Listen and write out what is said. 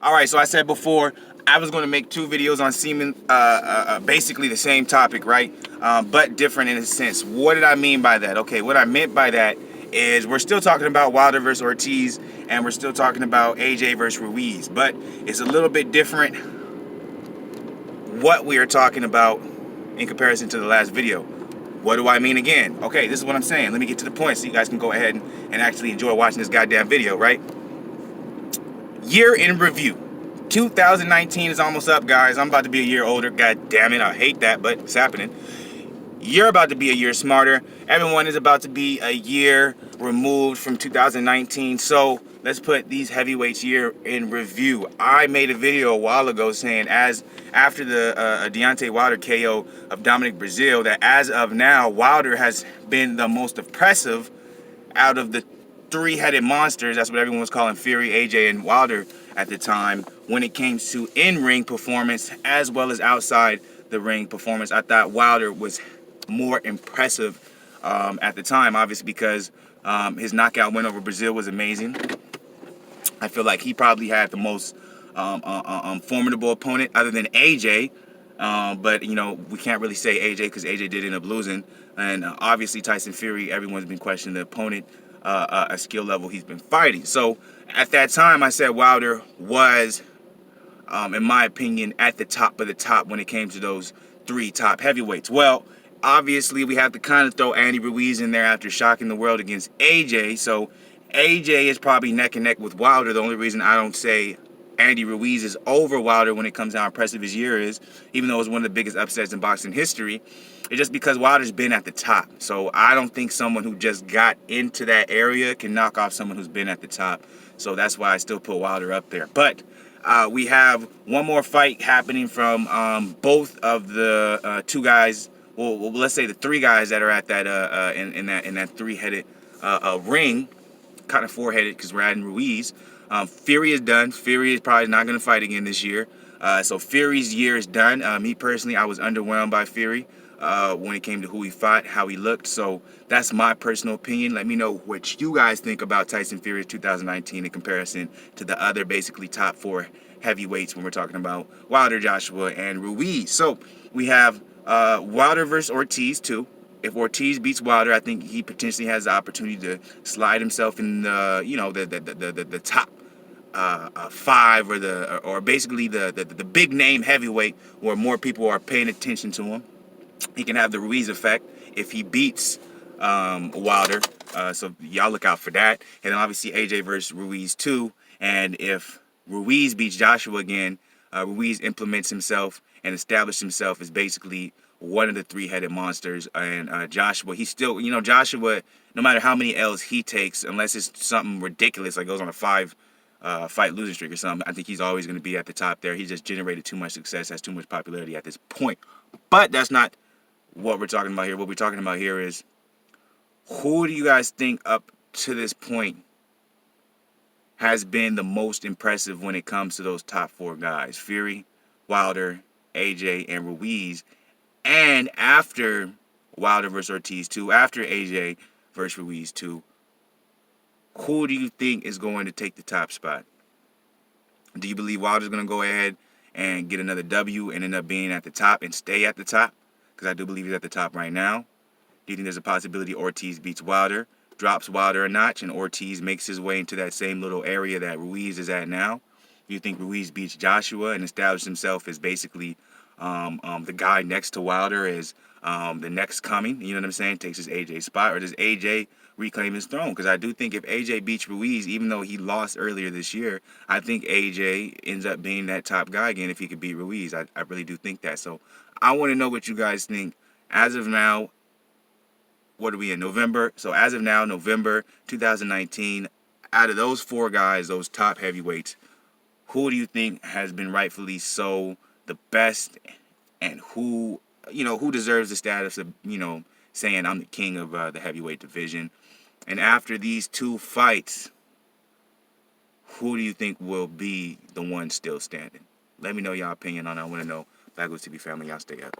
All right, so I said before I was going to make two videos on semen, basically the same topic, right? But different in a sense. What did I mean by that? Okay, what I meant by that is we're still talking about Wilder versus Ortiz, and we're still talking about AJ versus Ruiz, but it's a little bit different what we are talking about in comparison to the last video. What do I mean again? Okay, this is what I'm saying. Let me get to the point so you guys can go ahead and actually enjoy watching this goddamn video, right? Year in review. 2019 is almost up, guys. I'm about to be a year older. God damn it, I hate that, but it's happening. You're about to be a year smarter. Everyone is about to be a year removed from 2019. So let's put these heavyweights year in review. I made a video a while ago saying after the Deontay Wilder KO of Dominic Breazeale, that as of now, Wilder has been the most impressive out of the three-headed monsters. That's what everyone was calling Fury, AJ, and Wilder at the time when it came to in-ring performance as well as outside the ring performance. I thought Wilder was more impressive at the time, obviously because his knockout win over Breazeale was amazing. I feel like he probably had the most formidable opponent other than AJ. But, you know, we can't really say AJ because AJ did end up losing. And obviously Tyson Fury, everyone's been questioning the opponent, a skill level he's been fighting. So at that time, I said Wilder was, in my opinion, at the top of the top when it came to those three top heavyweights. Well, obviously we have to kind of throw Andy Ruiz in there after shocking the world against AJ. So AJ is probably neck and neck with Wilder. The only reason I don't say Andy Ruiz is over Wilder when it comes to how impressive his year is, even though it was one of the biggest upsets in boxing history, it's just because Wilder's been at the top. So I don't think someone who just got into that area can knock off someone who's been at the top. So that's why I still put Wilder up there. But we have one more fight happening from both of the two guys. Well, let's say the three guys that are at that in that three-headed ring, kind of four-headed because we're adding Ruiz. Fury is done. Fury is probably not going to fight again this year. So Fury's year is done. Me personally, I was underwhelmed by Fury when it came to who he fought, how he looked. So that's my personal opinion. Let me know what you guys think about Tyson Fury 2019 in comparison to the other basically top four heavyweights when we're talking about Wilder, Joshua, and Ruiz. So we have Wilder versus Ortiz too. If Ortiz beats Wilder, I think he potentially has the opportunity to slide himself in the, you know, the top five or basically the big name heavyweight where more people are paying attention to him. He can have the Ruiz effect if he beats Wilder. So y'all look out for that. And then obviously AJ versus Ruiz too. And if Ruiz beats Joshua again, Ruiz implements himself and establishes himself as basically one of the three-headed monsters. And Joshua, he's still, you know, Joshua, no matter how many L's he takes, unless it's something ridiculous, like goes on a fight losing streak or something, I think he's always going to be at the top there. He just generated too much success, has too much popularity at this point. But that's not what we're talking about here. What we're talking about here is, who do you guys think up to this point has been the most impressive when it comes to those top four guys? Fury, Wilder, AJ, and Ruiz. And after Wilder versus Ortiz 2, after AJ versus Ruiz 2, who do you think is going to take the top spot? Do you believe Wilder's going to go ahead and get another W and end up being at the top and stay at the top? Because I do believe he's at the top right now. Do you think there's a possibility Ortiz beats Wilder, drops Wilder a notch, and Ortiz makes his way into that same little area that Ruiz is at now? Do you think Ruiz beats Joshua and establishes himself as basically the guy next to Wilder is the next coming, you know what I'm saying, takes his AJ spot? Or does AJ reclaim his throne? Because I do think if AJ beats Ruiz, even though he lost earlier this year, I think AJ ends up being that top guy again if he could beat Ruiz. I really do think that. So I want to know what you guys think. As of now, what are we in, November? So as of now, November 2019, out of those four guys, those top heavyweights, who do you think has been rightfully so the best, and who, you know, who deserves the status of, you know, saying I'm the king of the heavyweight division? And after these two fights, who do you think will be the one still standing? Let me know y'all opinion on it. I want to know. BLAKGOOSETV family, y'all stay up.